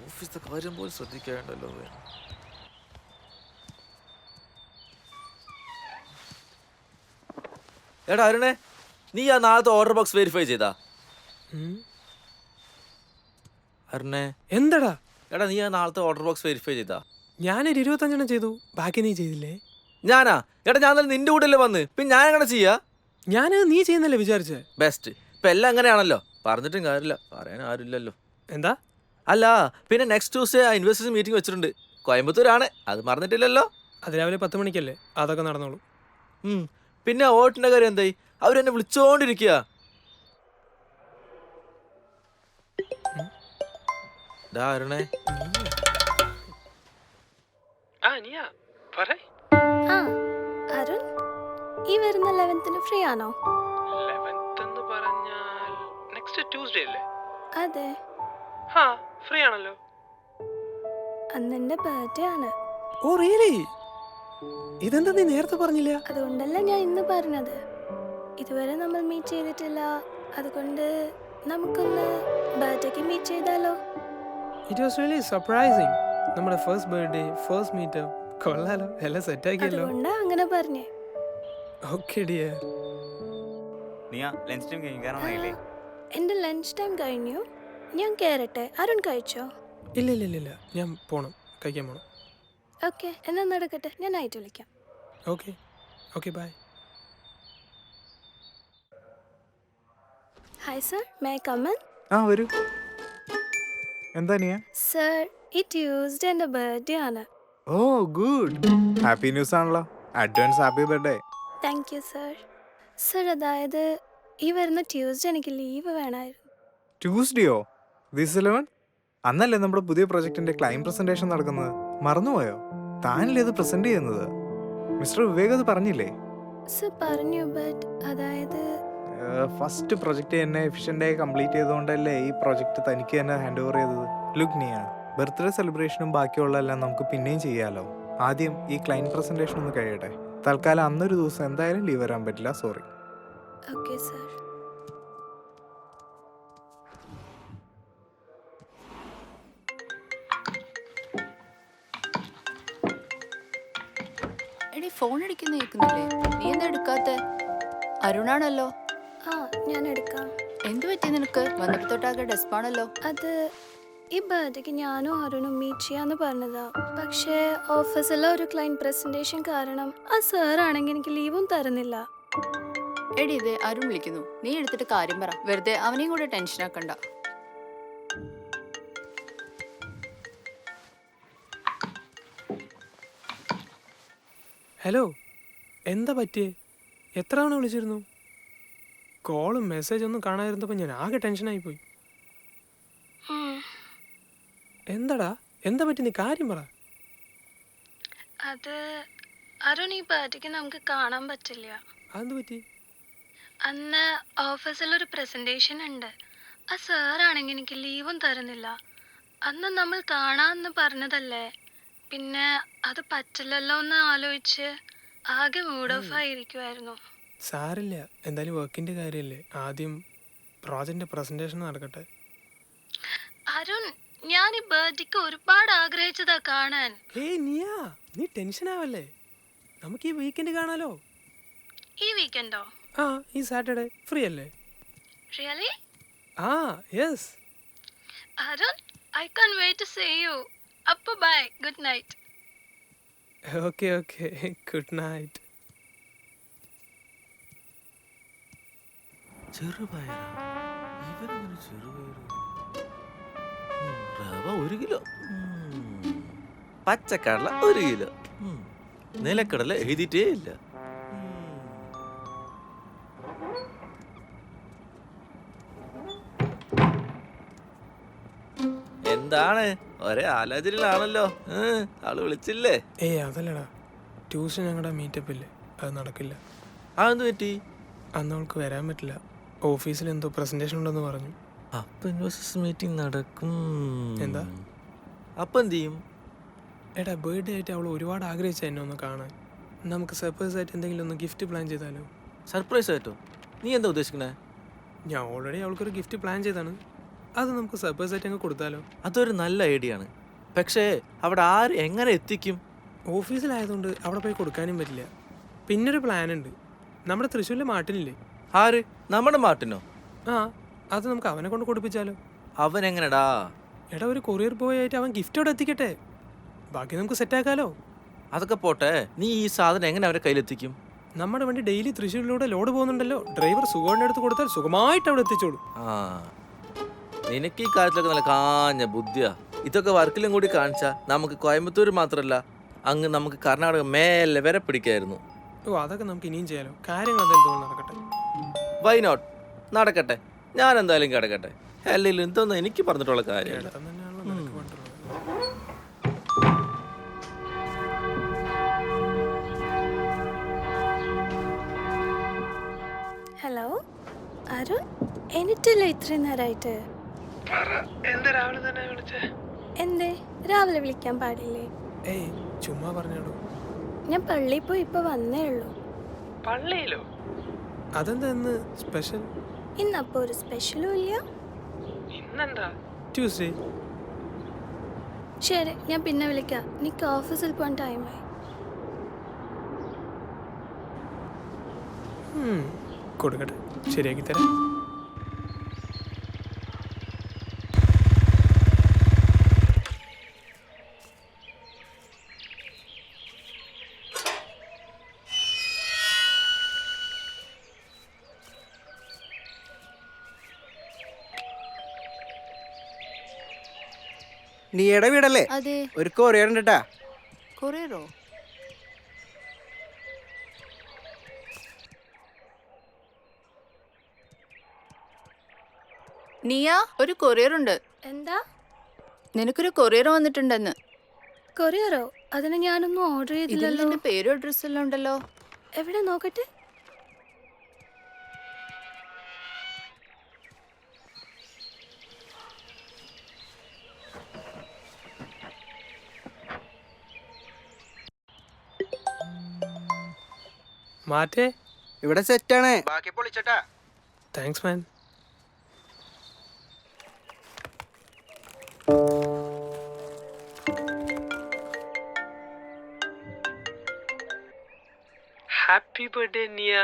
ഓഫീസിലെ കാര്യം പോലും ശ്രദ്ധിക്കാണ്ടല്ലോ. എടാ അരുണേ, നീ ആ നാളത്തെ ഓർഡർ ബോക്സ് വെരിഫൈ ചെയ്താ? അരുണേ, എന്തടാ? എടാ നീ ആ നാളത്തെ ഓർഡർ ബോക്സ് വെരിഫൈ ചെയ്താ? ഞാനൊരു 25 ചെയ്തു, ബാക്കി നീ ചെയ്തില്ലേ? ഞാനാ? എടാ ഞാൻ തന്നെ നിന്റെ കൂടെ അല്ലേ വന്ന്, പിന്നെ ഞാൻ എങ്ങനെ ചെയ്യാ? ഞാൻ നീ ചെയ്യുന്നല്ലേ വിചാരിച്ചേ. ബെസ്റ്റ്. ഇപ്പൊ എല്ലാം അങ്ങനെയാണല്ലോ, പറഞ്ഞിട്ടും കാര്യമില്ല, പറയാൻ ആരുമില്ലല്ലോ. എന്താ? അല്ല, പിന്നെ നെക്സ്റ്റ് ട്യൂസ്ഡേ ഇൻവെസ്റ്റേഴ്സ് മീറ്റിംഗ് വെച്ചിട്ടുണ്ട്. കോയമ്പത്തൂരാണ്, അത് മറന്നിട്ടില്ലല്ലോ. അത് രാവിലെ 10 മണിക്കല്ലേ, അതൊക്കെ നടന്നോളൂ. പിന്നെ ഓട്ടിന്റെ കാര്യം എന്തായി? അവരെന്നെ വിളിച്ചോണ്ടിരിക്കുക. അരുണേ, ആ അരുൺ, ഈ വരുന്ന 11th ഫ്രീ ആണോ? 11th എന്ന് പറഞ്ഞാൽ നെക്സ്റ്റ് ട്യൂസ്ഡേ അല്ലേ? അതെ. ഫ്രീ ആണല്ലോ. അന്നെന്റെ ബർത്ത്ഡേ ആണ്. Oh really? ഇതെന്താ നീ നേരത്തെ പറഞ്ഞില്ല? അതുകൊണ്ടല്ല ഞാൻ ഇന്ന് പറഞ്ഞത്. ഇതുവരെ നമ്മൾ മീറ്റ് ചെയ്തിട്ടില്ല, അതുകൊണ്ട് നമുക്കൊന്ന് ബർത്ത്ഡേക്ക് മീറ്റ് ചെയ്താലോ? It was really surprising. നമ്മുടെ ഫസ്റ്റ് ബർത്ത്ഡേ, ഫസ്റ്റ് മീറ്റപ്പ്. കൊള്ളാലോ, എല്ലാം സെറ്റ് ആക്കിയല്ലോ. അതുകൊണ്ടാ അങ്ങനെ പറഞ്ഞേ. Okay dear. ലഞ്ച് ടൈം കഴിഞ്ഞാണോ? എന്റെ ലഞ്ച് ടൈം കഴിഞ്ഞു, ഞാൻ കേറട്ടെ? അരുൺ കഴിച്ചോ? ഇല്ല, ഞാൻ പോണം, കഴിക്കാൻ പോണം. ഓക്കെ, എന്നാ നടക്കട്ടെ, ഞാൻ നൈറ്റ് വിളിക്കാം. Okay bye. Hi sir, may I come in? വരൂ. എന്താ നീ? സർ, ഈ ട്യൂസ്ഡേ എൻ്റെ ബർത്ത്ഡേ ആണ്. ഓ ഗുഡ്, ഹാപ്പി ന്യൂസ് ആണല്ലോ. Advance happy birthday. Thank you sir. Sir, അതായത് ഈ വരുന്ന ട്യൂസ്ഡേ എനിക്ക് ലീവ് വേണമായിരുന്നു. ട്യൂസ്ഡേയോ? ദിസ് 11? അന്നല്ലേ നമ്മുടെ പുതിയ പ്രൊജക്ടിന്റെ ക്ലൈം പ്രസന്റേഷൻ നടക്കുന്നത്? മറന്നുപോയോ? താനല്ലേ ഇത് പ്രസന്റ് ചെയ്യുന്നത്? മിസ്റ്റർ വിവേക് അത് പറഞ്ഞില്ലേ? സർ പറഞ്ഞു, ബട്ട് അതായത് ഫസ്റ്റ് പ്രൊജക്റ്റ് തന്നെ എഫിഷ്യൻ്റായി കംപ്ലീറ്റ് ചെയ്തുകൊണ്ടല്ലേ ഈ പ്രൊജക്റ്റ് തനിക്ക് തന്നെ ഹാൻഡ് ഓവർ ചെയ്തത്. ലുക്ക് നിയ, ബർത്ത്ഡേ സെലിബ്രേഷനും ബാക്കിയുള്ള എല്ലാം നമുക്ക് പിന്നെയും ചെയ്യാമല്ലോ. ആദ്യം ഈ ക്ലയൻറ്റ് പ്രസൻറ്റേഷൻ ഒന്ന് കഴിയട്ടെ. തൽക്കാലം അന്നൊരു ദിവസം എന്തായാലും ലീവ് വരാൻ പറ്റില്ല, സോറി. Okay sir. എടി ഫോൺ അടിക്കുന്ന കേൾക്കുന്നില്ലേ? നീ എന്താ എടുക്കാത്ത? അരുണാണല്ലോ. ആ ഞാൻ എടുക്കാം. എന്തു പറ്റി നിനക്ക്? വന്നപ്പോ തൊട്ടാകെ ഡെസ്പാണല്ലോ. അത് ഈ ബർത്ത്ഡേക്ക് ഞാനും അരുണും മീറ്റ് ചെയ്യാന്ന് പറഞ്ഞതാ. പക്ഷേ ഓഫീസിലെ ഒരു ക്ലയൻറ്റ് പ്രസൻറ്റേഷൻ കാരണം ആ സാറാണെങ്കിൽ എനിക്ക് ലീവും തരുന്നില്ല. എടി ഇതേ അരുൺ വിളിക്കുന്നു. നീ എടുത്തിട്ട് കാര്യം പറ. വെറുതെ അവനെയും കൂടെ ടെൻഷൻ ആക്കണ്ട. ഹലോ, എന്താ പറ്റിയേ? എത്ര തവണ വിളിച്ചിരുന്നു? കോളും മെസ്സേജ് ഒന്നും കാണാതിരുന്നപ്പോൾ ഞാൻ ആകെ ടെൻഷനായി പോയി. എന്താടാ, എന്താ പറ്റി? നീ കാര്യം പറ. അത് അരുൺ, ഈ ബർത്ത്ഡേക്ക് നമുക്ക് കാണാൻ പറ്റില്ല. അതെന്ത് പറ്റി? അന്ന് ഓഫീസിലൊരു പ്രസൻറ്റേഷൻ ഉണ്ട്. ആ സാറാണെങ്കിൽ എനിക്ക് ലീവും തരുന്നില്ല. അന്ന് നമ്മൾ കാണാമെന്ന് പറഞ്ഞതല്ലേ. പിന്നെ അത് പറ്റില്ലല്ലോ എന്ന് ആലോചിച്ച് ആകെ മൂഡ് ഓഫ് ആയിരിക്കുമായിരുന്നു. സാരില്ല, എന്തായാലും വർക്കിൻ്റെ കാര്യമല്ലേ. ആദ്യം പ്രോജക്റ്റിൻ്റെ പ്രസൻറ്റേഷൻ നടക്കട്ടെ. അരുൺ, ഞാൻ ഈ ബർത്ത്ഡേക്ക് ഒരുപാട് ആഗ്രഹിച്ചതാ കാണാൻ. നിയാ, നീ ടെൻഷൻ ആവല്ലേ. നമുക്ക് ഈ വീക്കെൻഡ് കാണാലോ. ഈ വീക്കെൻഡോ? ആ, ഈ സാറ്റർഡേ ഫ്രീ അല്ലേ? റിയലി? ആ, yes. Arun, I can wait to see you. അപ്പോൾ bye, good night. Okay okay, good night. ചെറുപയറാ? ഇവനെങ്ങനെ ചെറുപയറ്? റവ 1 കിലോ, പച്ചക്കടല 1 കിലോ, നിലക്കടല എഴുതിയിട്ടേ ഇല്ല. എന്താണ് ഒരേ ആലോചനയിലാണല്ലോ? ആള് വിളിച്ചില്ലേ? അതല്ലടാ, ട്യൂഷൻ ഞങ്ങളുടെ മീറ്റപ്പ് ഇല്ലേ, അത് നടക്കില്ല. അതെന്ത് പറ്റി? അന്ന് അവൾക്ക് വരാൻ പറ്റില്ല. ഓഫീസിൽ എന്തോ പ്രസൻറ്റേഷൻ ഉണ്ടെന്ന് പറഞ്ഞു. അപ്പൊ ഇൻവെസ്റ്റേഴ്സ് മീറ്റിംഗ് നടക്കും. എന്താ? അപ്പൊ എന്ത് ചെയ്യും? എടാ, ബർത്ത്ഡേ ആയിട്ട് അവൾ ഒരുപാട് ആഗ്രഹിച്ച എന്നെ ഒന്ന് കാണാൻ. നമുക്ക് സർപ്രൈസ് ആയിട്ട് എന്തെങ്കിലും ഒന്ന് ഗിഫ്റ്റ് പ്ലാൻ ചെയ്താലോ? സർപ്രൈസ് ആയിട്ടോ? നീ എന്താ ഉദ്ദേശിക്കണേ? ഞാൻ ഓൾറെഡി അവൾക്കൊരു ഗിഫ്റ്റ് പ്ലാൻ ചെയ്താണ്. അത് നമുക്ക് സർപ്രൈസ് ആയിട്ട് അങ്ങ് കൊടുത്താലോ? അതൊരു നല്ല ഐഡിയ ആണ്. പക്ഷേ അവിടെ ആര് എങ്ങനെ എത്തിക്കും? ഓഫീസിലായതുകൊണ്ട് അവിടെ പോയി കൊടുക്കാനും പറ്റില്ല. പിന്നൊരു പ്ലാൻ ഉണ്ട്. നമ്മുടെ തൃശ്ശൂരിലെ മാർട്ടിനില്ലേ? ആര്? നമ്മുടെ മാർട്ടിനോ? ആ, അത് നമുക്ക് അവനെ കൊണ്ട് കൊടുപ്പിച്ചാലോ? അവൻ എങ്ങനെടാ? എടാ, ഒരു കൊറിയർ ബോയ് ആയിട്ട് അവൻ ഗിഫ്റ്റ് അവിടെ എത്തിക്കട്ടെ. ബാക്കി നമുക്ക് സെറ്റാക്കാലോ. അതൊക്കെ പോട്ടെ, നീ ഈ സാധനം എങ്ങനെ അവരെ കയ്യിലെത്തിക്കും? നമ്മുടെ വണ്ടി ഡെയിലി തൃശ്ശൂരിലൂടെ ലോഡ് പോകുന്നുണ്ടല്ലോ. ഡ്രൈവർ സുഖോടിൻ്റെ അടുത്ത് കൊടുത്താൽ സുഖമായിട്ട് അവിടെ എത്തിച്ചോളൂ. ആ, നിനക്ക് ഈ കാര്യത്തിലൊക്കെ നല്ല കാഞ്ഞ ബുദ്ധിയാ. ഇതൊക്കെ വർക്കിലും കൂടി കാണിച്ചാ നമുക്ക് കോയമ്പത്തൂർ മാത്രമല്ല, അങ്ങ് നമുക്ക് കർണാടക മേലെ വരെ പിടിക്കായിരുന്നു. അതൊക്കെ നമുക്ക് ഇനിയും ചെയ്യാലോ. കാര്യങ്ങൾ അതെന്തുകൊണ്ട് നടക്കട്ടെ. Why not? നടക്കട്ടെ, ഞാൻ എന്തായാലും കിടക്കട്ടെ. അല്ലെങ്കിൽ എന്തൊന്നും എനിക്ക് പറഞ്ഞിട്ടുള്ള കാര്യമല്ല. ഹലോ അരുൺ, എനിട്ടില്ല ഇത്രയും നേരമായിട്ട്. എന്തേ രാവിലെ വിളിക്കാൻ പാടില്ലേ? ചുമ്മാ പറഞ്ഞോളൂ. ഞാൻ പള്ളിയിൽ പോയി ഇപ്പൊ വന്നേ ഉള്ളൂ. പള്ളിയിലോ? അതെന്താ ഇന്ന് സ്പെഷ്യൽ? ഇന്നപ്പോ ഒരു സ്പെഷ്യലും ഇല്ല. ഇന്നെന്താ? ട്യൂസ്ഡേ. ശരി, ഞാൻ പിന്നെ വിളിക്കാം. എനിക്ക് ഓഫീസിൽ പോകാൻ ടൈമായി. കൊടുക്കട്ടെ, ശരിയാക്കി തരാം. നീയുടെ വീടല്ലേ? അതെ. ഒരു കൊറിയർ ഉണ്ട് കേട്ടാ. കൊറിയറോ? നിയ, ഒരു കൊറിയർ ഉണ്ട്. എന്താ? നിനക്കൊരു കൊറിയർ വന്നിട്ടുണ്ടെന്ന്. കൊറിയറോ? അതിന് ഞാനൊന്നും ഓർഡർ ചെയ്തില്ലല്ലോ. ഇതിന്റെ പേരും അഡ്രസ്സും എല്ലാം ഉണ്ടല്ലോ. എവിടെ നോക്കട്ടെ. മാറ്റേ ഇവിടെ സെറ്റാണ്. ബാക്കി പൊളിച്ചട്ടാ. Thanks man. Happy birthday Niya.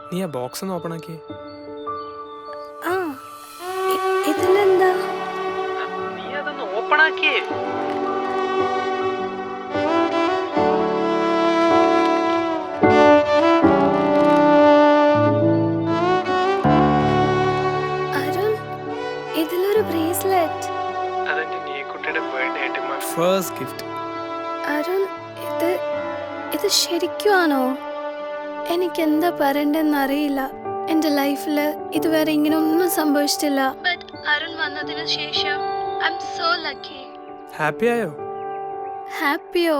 നീ ആ ബോക്സ് ഒന്ന് ഓപ്പൺ ആക്കി. ആ ഇതിലെന്താ? നീ അതൊന്ന് ഓപ്പൺ ആക്കിയേ. അരുൺ, ഇതിലൊരു ബ്രേസ്ലെറ്റ്. അതെന്റെ നീക്കുട്ടിയുടെ ബർത്ത്ഡേ ആയിട്ട് ഫസ്റ്റ് ഗിഫ്റ്റ്. അരുൺ, ഇത് ശരിക്കും ആണോ? എനിക്ക് എന്താ പറയണ്ടെന്ന് അറിയില്ല. എന്റെ ലൈഫില് ഇതുവരെ ഇങ്ങനെ ഒന്നും സംഭവിച്ചിട്ടില്ല. ബട്ട് അരുൺ വന്നതിന് ശേഷം I am so lucky. Happy ആയോ? ഹാപ്പിയോ?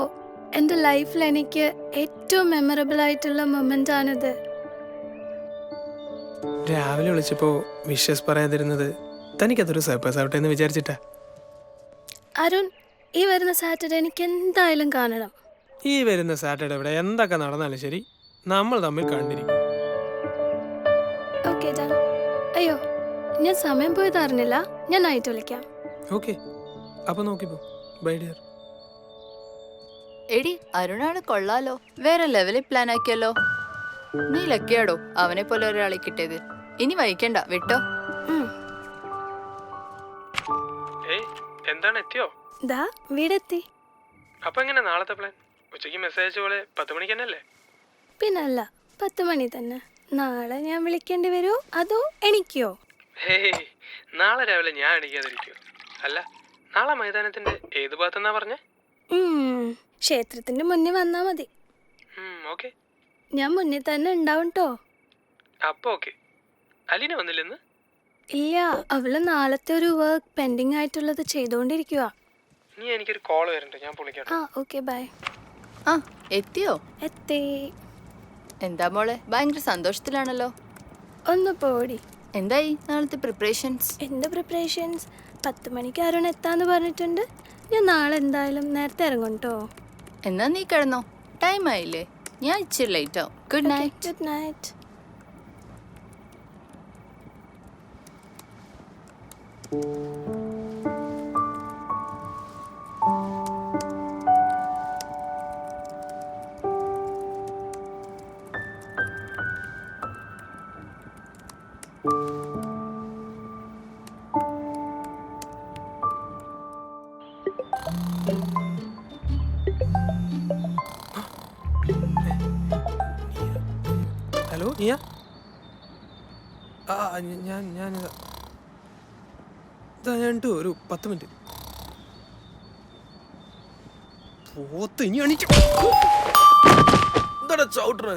എന്റെ ലൈഫിൽ എനിക്ക് ഏറ്റവും മെമ്മറബിൾ ആയിട്ടുള്ള മൊമെന്റ് ആണിത്. രാവിലെ വിളിച്ചപ്പോ വിഷസ് പറയാതിരുന്നത് തനിക്കതൊരു സർപ്രൈസ് ആവട്ടെ എന്ന് വിചാരിച്ചിട്ടാ. അരുൺ, ഈ വരുന്ന സാറ്റർഡേ എനിക്ക് എന്തായാലും കാണണം. ഈ വരുന്ന സാറ്റർഡേ ഇവിടെ എന്തൊക്കെ നടന്നാലും ശരി, നമ്മൾ തമ്മിൽ കണ്ടിരിക്കും. Okay done. അയ്യോ, ഞാൻ സമയം പോയത് അറിഞ്ഞില്ല. ഞാൻ നൈറ്റ് വിളിക്കാം. ഓക്കെ, അപ്പൊ നോക്കിപ്പോ. By dear. എടി, അരുണാണ് കൊള്ളാലോ. വേറെ ലെവലിൽ പ്ലാൻ ആക്കിയല്ലോ. നീ ലക്കിയാടോ അവനെ പോലെ ഒരാളെ കിട്ടിയത്. ഇനി വൈകണ്ട, വിട്ടോ. എന്താണ്, എത്തിയോ? ദാ വീടെത്തി. അപ്പൊ എങ്ങനെ നാളത്തെ പ്ലാൻ? ഉച്ചയ്ക്ക് മെസ്സേജ് പോലെ 10 മണിക്ക് തന്നെയല്ലേ? പിന്നല്ല, 10 മണി തന്നെ. നാളെ ഞാൻ വിളിക്കേണ്ടി വരുമോ അതോ എണിക്കോ? ഹേയ്, നാളെ രാവിലെ ഞാൻ എണീക്കാതിരിക്കോ? അല്ല, നാളെ മൈതാനത്തിന്റെ ഏത് ഭാഗത്തെന്നാ പറഞ്ഞേ? ക്ഷേത്രത്തിന്റെ മുന്നിൽ വന്നാ മതി. ഓക്കെ, ഞാൻ മുന്നിൽ തന്നെ ഉണ്ടാവും ട്ടോ. അപ്പൊ ഓക്കെ. അലീന വന്നില്ലെന്ന്? ഇല്ല, അവള് നാളത്തെ ഒരു വർക്ക് പെൻഡിങ് ആയിട്ടുള്ളത് ചെയ്തോണ്ടിരിക്കുക. നീ എനിക്കൊരു കോൾ വരണ്ട, ഞാൻ പൊളിക്കാം. ആ ഓക്കെ, ബൈ. ആ എത്തിയോ? എത്തി. എന്താ മോളെ, ഭയങ്കര സന്തോഷത്തിലാണല്ലോ. ഒന്ന് പോടി. എന്തായി നാളത്തെ പ്രിപ്പറേഷൻസ്? എന്ത് പ്രിപ്പറേഷൻസ്? 10 മണിക്ക് അരുൺ എത്താന്ന് പറഞ്ഞിട്ടുണ്ട്. ഞാൻ നാളെ എന്തായാലും നേരത്തെ ഇറങ്ങും ട്ടോ. എന്നാ നീ കിടന്നോ, ടൈം ആയില്ലേ. ഞാൻ ഇച്ചിരി ലേറ്റ് ആവും. Good night. Good night. Hello നിയ. ആ ഞാനിതാ ഒരു 10 മിനിറ്റ്. പോത്ത് ഇനി എണീക്കും. എന്താടാ ചവിട്ടണ്?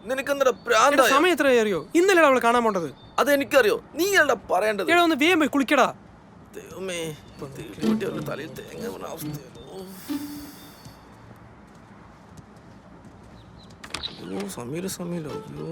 നിനക്കെന്താ പ്രാന്തായോ? സമയം എത്ര അറിയോ? ഇന്നലെ അവളെ കാണാൻ പോണ്ടത്. അത് എനിക്കറിയോ, നീ അല്ല പറയേണ്ടത്. എടാ, ഒന്ന് വേഗം പോയി കുളിക്കടാ. ദൈവമേ, തലയിൽ തേങ്ങ വീണ അവസ്ഥയല്ലോ. അയ്യോ സമീര അയ്യോ.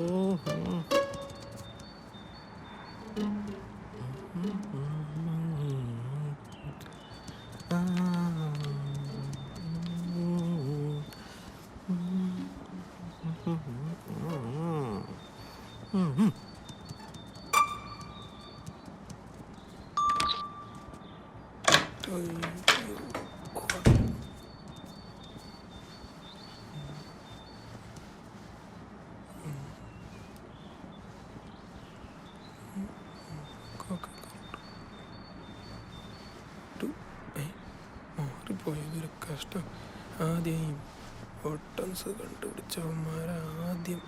മാറിപ്പോയതൊരു കഷ്ടം. ആദ്യം ഒട്ടൻസ് കണ്ടുപിടിച്ചവന്മാരാദ്യം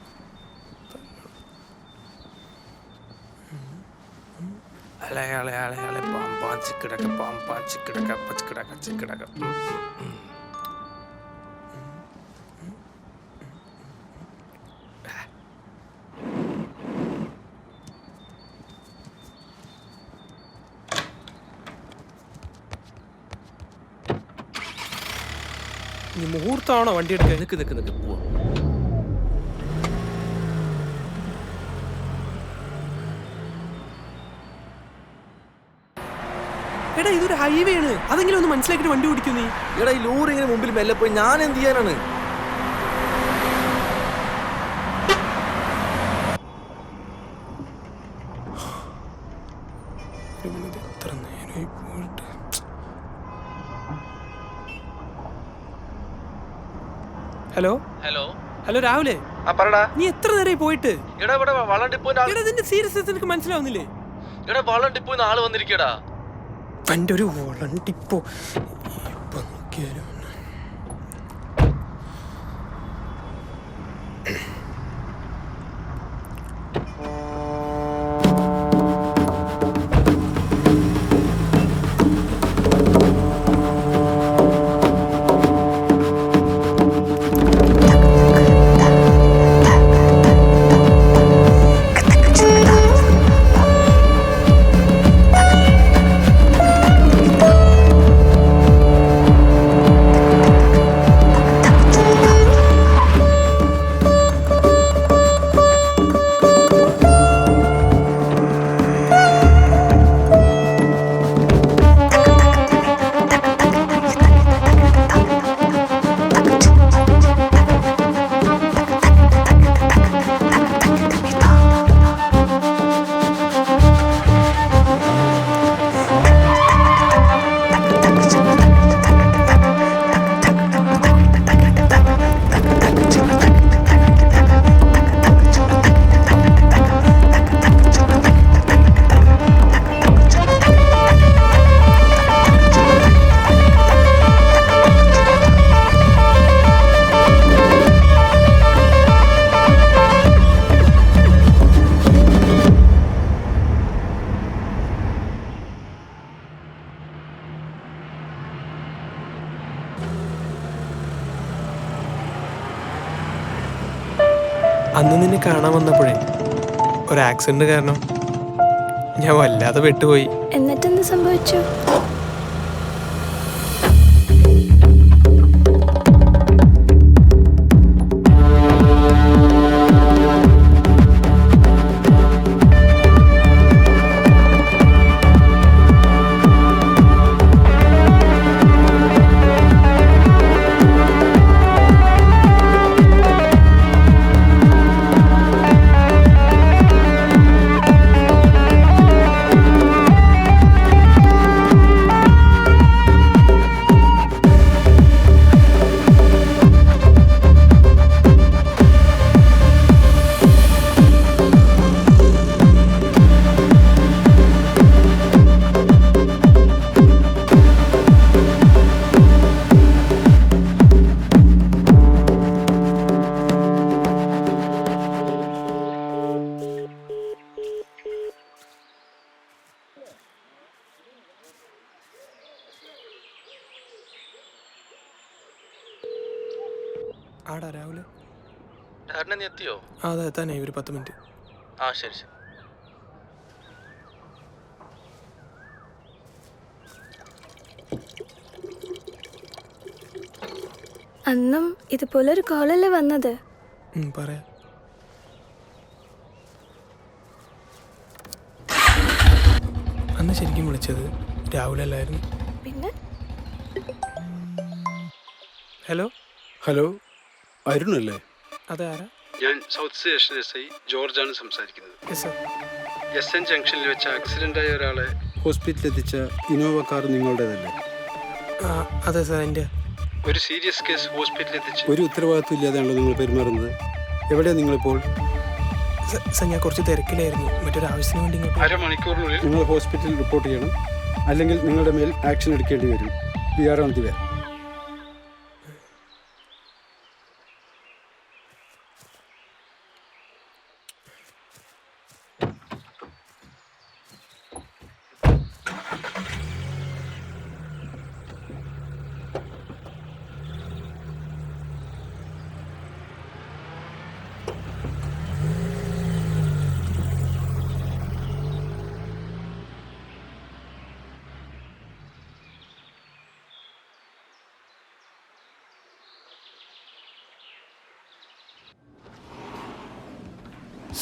നീ മുഹൂർത്തമാണോ വണ്ടി എടുക്കാൻ? നിക്ക് പോവാ. എടാ, ഇതൊരു ഹൈവേ ആണ്. അതെങ്കിലും ഒന്ന് മനസ്സിലാക്കിട്ട് വണ്ടി ഓടിക്കും നീ. എടാ, ഈ ലോറി ഇങ്ങനെ മുമ്പിൽ മെല്ലെ പോയി ഞാൻ എന്ത് ചെയ്യാനാണ്? ഹലോ ഹലോ ഹലോ രാഹുലേ, പറടാ. നീ എത്ര നേരമായി പോയിട്ട്? എടാ ഇവിടെ വള്ളം ഡിപ്പോന്റെ എടാ, ഇതിന്റെ സീരിയസ്നെസ് എനിക്ക് മനസ്സിലാവുന്നില്ലേ? എടാ വള്ളം ഡിപ്പോന്ന് ആള് വന്നിരിക്കടാ. എൻ്റെ ഒരു വോളണ്ടിപ്പോ ഇപ്പൊ നോക്കിയാലും അന്ന് നിന്നെ കാണാൻ വന്നപ്പോഴേ ഒരു ആക്സിഡന്റ് കാരണം ഞാൻ വല്ലാതെ പെട്ടുപോയി. എന്നിട്ടെന്ത് സംഭവിച്ചു? ആടാ രാഹുല്, നീ എത്തിയോ? അതെ എത്താനായി, ഒരു 10 മിനിറ്റ്. ആ ശരി ശരി. അന്നും ഇതുപോലൊരു കോളല്ലേ വന്നത്? പറയാം. അന്ന് ശരിക്കും വിളിച്ചത് രാഹുലല്ലായിരുന്നു. പിന്നെ ഹലോ ഹലോ, അരുണല്ലേ? അതെ, ആരാ? ഞാൻ സൗത്ത് സ്റ്റേഷൻ SI ജോർജാണ് സംസാരിക്കുന്നത്. Yes sir. SN ജംഗ്ഷനിൽ വെച്ച് ആക്സിഡൻ്റായ ഒരാളെ ഹോസ്പിറ്റലിൽ എത്തിച്ച ഇനോവ കാർ നിങ്ങളുടേതല്ലേ? അതെ സാർ, എൻ്റെ. ഒരു സീരിയസ് കേസ് ഹോസ്പിറ്റലിൽ എത്തിച്ച് ഒരു ഉത്തരവാദിത്വം ഇല്ലാതെയാണല്ലോ നിങ്ങൾ പെരുമാറുന്നത്. എവിടെയാണ് നിങ്ങളിപ്പോൾ? സാർ ഞാൻ കുറച്ച് തിരക്കിലായിരുന്നു, മറ്റൊരു ആവശ്യത്തിന് വേണ്ടി ഇങ്ങോട്ട്. അരമണിക്കൂറിനുള്ളിൽ നിങ്ങൾ ഹോസ്പിറ്റലിൽ റിപ്പോർട്ട് ചെയ്യണം, അല്ലെങ്കിൽ നിങ്ങളുടെ മേൽ ആക്ഷൻ എടുക്കേണ്ടി വരും. We are on the way.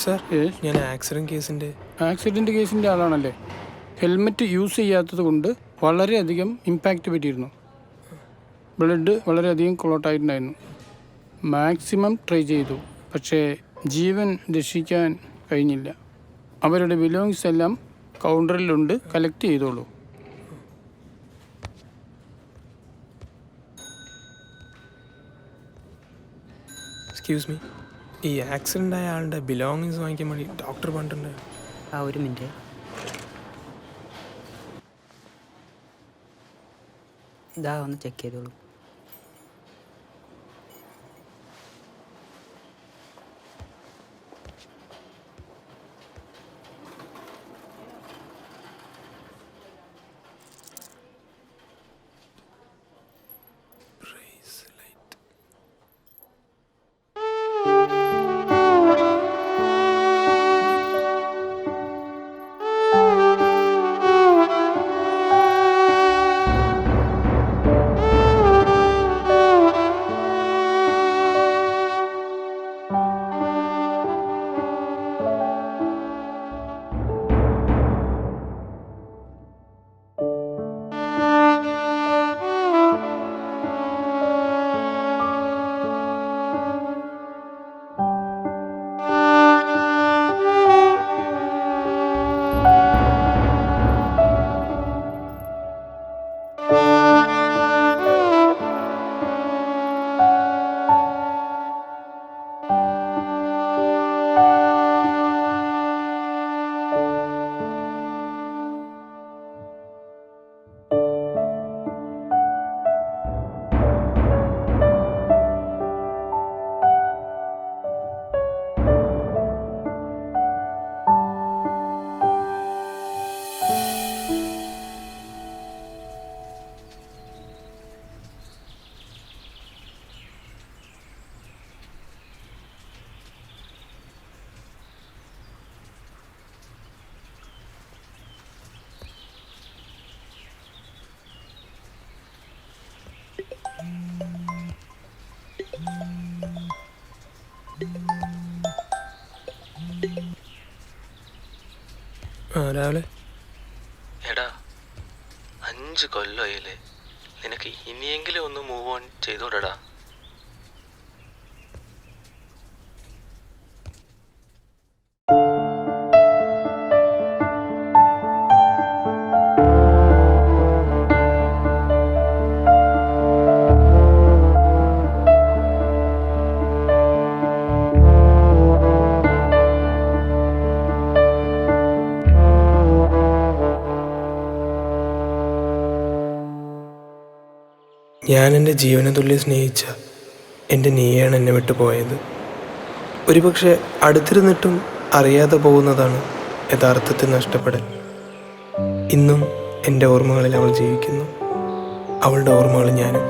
Sir, ഞാൻ ആക്സിഡൻറ്റ് കേസിൻ്റെ ആളാണല്ലേ? ഹെൽമെറ്റ് യൂസ് ചെയ്യാത്തത് കൊണ്ട് വളരെയധികം ഇമ്പാക്റ്റ് പറ്റിയിരുന്നു. ബ്ലഡ് വളരെയധികം ക്ലോട്ടായിട്ടുണ്ടായിരുന്നു. മാക്സിമം ട്രൈ ചെയ്തു, പക്ഷേ ജീവൻ രക്ഷിക്കാൻ കഴിഞ്ഞില്ല. അവരുടെ ബിലോങ്സ് എല്ലാം കൗണ്ടറിലുണ്ട്, കളക്ട് ചെയ്തോളൂ. എക്സ്ക്യൂസ് മീ, ഈ ആക്സിഡൻ്റ് ആയ ആളുടെ ബിലോങ്ങിങ്സ് വാങ്ങിക്കാൻ വേണ്ടി ഡോക്ടർ പറഞ്ഞിട്ടുണ്ട്. ഒരു മിനിറ്റ്. ഇതാ ഒന്ന് ചെക്ക് ചെയ്തോളൂ. രാവിലെ എടാ 5 കൊല്ലമായില്ലേ, നിനക്ക് ഇനിയെങ്കിലും ഒന്ന് മൂവ് ഓൺ ചെയ്തോടടാ. ഞാൻ എൻ്റെ ജീവനെ തുല്യം സ്നേഹിച്ച എൻ്റെ നീയാണ് എന്നെ വിട്ടു പോയത്. ഒരുപക്ഷെ അടുത്തിരുന്നിട്ടും അറിയാതെ പോകുന്നതാണ് യഥാർത്ഥത്തിൽ നഷ്ടപ്പെടൽ. ഇന്നും എൻ്റെ ഓർമ്മകളിൽ അവൾ ജീവിക്കുന്നു, അവളുടെ ഓർമ്മകൾ ഞാനും.